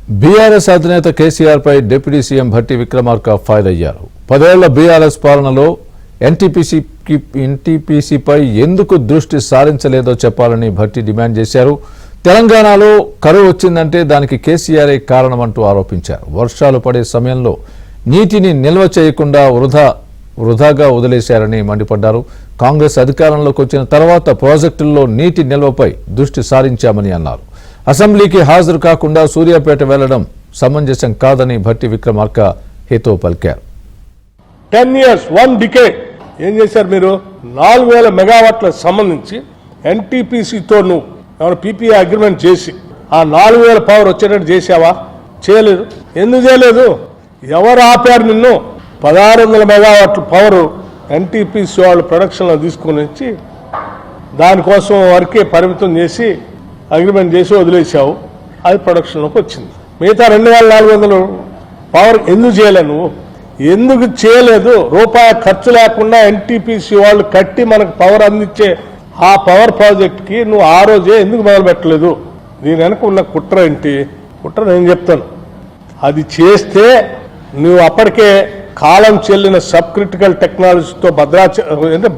BRS అధినేత కేసీఆర్ పై deputy CM Bhatti Vikramarka fire అయ్యారు. 10 ఏళ్ల బీఆర్ఎస్ పాలనలో ఎన్టీపీసీపై ఎందుకు దృష్టి సారించలేదో చెప్పాలని భట్టి డిమాండ్ చేశారు. తెలంగాణలో కరువు వచ్చిందంటే దానికి కేసీఆరే కారణమంటూ ఆరోపించారు. వర్షాలు పడే సమయంలో నీటిని నిల్వ చేయకుండా వృధాగా వదిలేశారని మండిపడ్డారు. కాంగ్రెస్ అధికారంలోకి వచ్చిన తర్వాత ప్రాజెక్టుల్లో నీటి నిల్వపై దృష్టి సారించామని అన్నారు. అసెంబ్లీకి హాజరు కాకుండా సూర్యాపేట వెళ్లడం సమంజసం కాదని భట్టి విక్రమార్క హితవు పలికారు. 10 years 1 decade ఏం చేశారు మీరు? 4000 మెగావాట్లకు సంబంధించి ఎన్టీపీసీతో నువ్వు పీపీఏ అగ్రిమెంట్ చేసి ఆ 4000 పవర్ వచ్చేటట్టు చేసావా? చేయలేదు. ఎందుకు చేయలేదు? ఎవరు ఆపారు నిన్ను? 1600 మెగావాట్ల పవర్ ఎన్టీపీసీ వాళ్ళు ప్రొడక్షన్లో తీసుకుని వచ్చి దానికోసం వరకే పరిమితం చేసి అగ్రిమెంట్ చేసి వదిలేసావు. అది ప్రొడక్షన్లోకి వచ్చింది. మిగతా 2400 పవర్ ఎందుకు చేయలేదు? నువ్వు ఎందుకు చేయలేదు? రూపాయి ఖర్చు లేకుండా ఎన్టీపీసీ వాళ్ళు కట్టి మనకు పవర్ అందించే ఆ పవర్ ప్రాజెక్ట్కి నువ్వు ఆ రోజే ఎందుకు మొదలు పెట్టలేదు? దీని వెనక ఉన్న కుట్ర ఏంటి? కుట్ర నేను చెప్తాను. అది చేస్తే నువ్వు అప్పటికే కాలం చెల్లిన సబ్ క్రిటికల్ టెక్నాలజీతో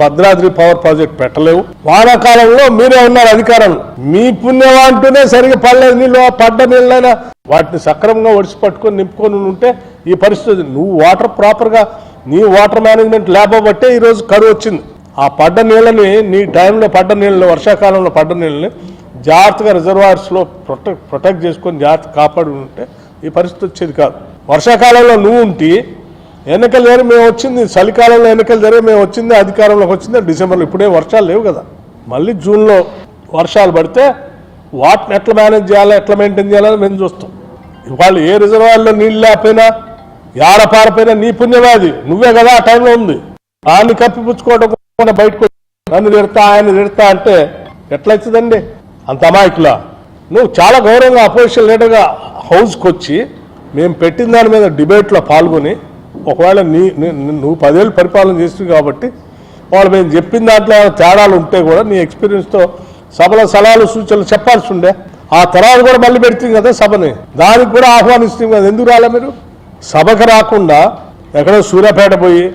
భద్రాద్రి పవర్ ప్రాజెక్ట్ పెట్టలేవు. వానాకాలంలో మీరే ఉన్నారు అధికారంలో. మీ పుణ్యమా అంటూనే సరిగ్గా పడలేదు నీళ్ళు. పడ్డ నీళ్ళైనా వాటిని సక్రమంగా ఒడిసి పట్టుకొని నింపుకొని ఉంటే ఈ పరిస్థితి. నువ్వు వాటర్ ప్రాపర్గా నీ వాటర్ మేనేజ్మెంట్ లేకపోబట్టే ఈరోజు కరువు వచ్చింది. ఆ పడ్డ నీళ్ళని నీ టైంలో పడ్డ నీళ్ళని వర్షాకాలంలో పడ్డ నీళ్ళని జాగ్రత్తగా రిజర్వాయర్స్లో ప్రొటెక్ట్ చేసుకొని జాగ్రత్త కాపాడి ఉంటే ఈ పరిస్థితి వచ్చేది కాదు. వర్షాకాలంలో నువ్వు ఉంటే ఎన్నికలు జరిగి మేము వచ్చింది, చలికాలంలో ఎన్నికలు జరిగి మేము వచ్చింది, అధికారంలోకి వచ్చింది డిసెంబర్లో. ఇప్పుడే వర్షాలు లేవు కదా. మళ్ళీ జూన్లో వర్షాలు పడితే వాటిని ఎట్లా మేనేజ్ చేయాలో ఎట్లా మెయింటైన్ చేయాలని మేము చూస్తాం. వాళ్ళు ఏ రిజర్వాయర్లో నీళ్ళు లేకపోయినా యాడ పారిపోయినా నీ పుణ్యవాది నువ్వే కదా ఆ టైంలో ఉంది. దాన్ని కప్పిపుచ్చుకోవడం బయటకు నన్ను తిడతా ఆయన తిడతా అంటే ఎట్లయితుందండి? అంత అమాయకులా? నువ్వు చాలా గౌరవంగా అపోజిషన్ లీడర్గా హౌస్కి వచ్చి మేము పెట్టిన దాని మీద డిబేట్లో పాల్గొని ఒకవేళ నువ్వు 10 ఏళ్ళు పరిపాలన చేస్తుంది కాబట్టి వాళ్ళు మేము చెప్పిన దాంట్లో తేడాలు ఉంటే కూడా నీ ఎక్స్పీరియన్స్తో సభలో సలహాలు సూచనలు చెప్పాల్సి ఉండే. ఆ తర్వాత కూడా మళ్ళీ పెడుతుంది కదా సభని, దానికి కూడా ఆహ్వానిస్తుంది కదా. ఎందుకు రాలే మీరు? సభకు రాకుండా ఎక్కడో సూర్యాపేట పోయి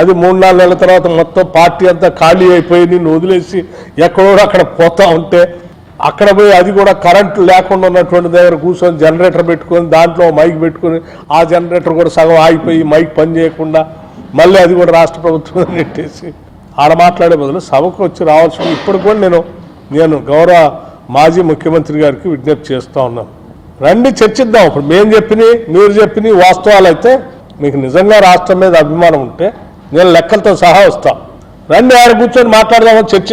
అది 3-4 నెలల తర్వాత మొత్తం పార్టీ అంతా ఖాళీ అయిపోయి నిన్ను వదిలేసి ఎక్కడో అక్కడ పోతా ఉంటే అక్కడ పోయి అది కూడా కరెంటు లేకుండా ఉన్నటువంటి దగ్గర కూర్చొని జనరేటర్ పెట్టుకొని దాంట్లో మైక్ పెట్టుకొని ఆ జనరేటర్ కూడా సగం ఆగిపోయి మైక్ పని చేయకుండా మళ్ళీ అది కూడా రాష్ట్ర ప్రభుత్వం నెట్టేసి ఆడ మాట్లాడే బదులు సభకు వచ్చి రావాల్సింది. ఇప్పుడు కూడా నేను గౌరవ మాజీ ముఖ్యమంత్రి గారికి విజ్ఞప్తి చేస్తూ ఉన్నాను. రండి చర్చిద్దాం. ఇప్పుడు మేము చెప్పినవి మీరు చెప్పినవి వాస్తవాలు అయితే మీకు నిజంగా రాష్ట్రం మీద అభిమానం ఉంటే నేను లెక్కలతో సహా వస్తాను. రండి ఆడ కూర్చొని మాట్లాడదామని చర్చ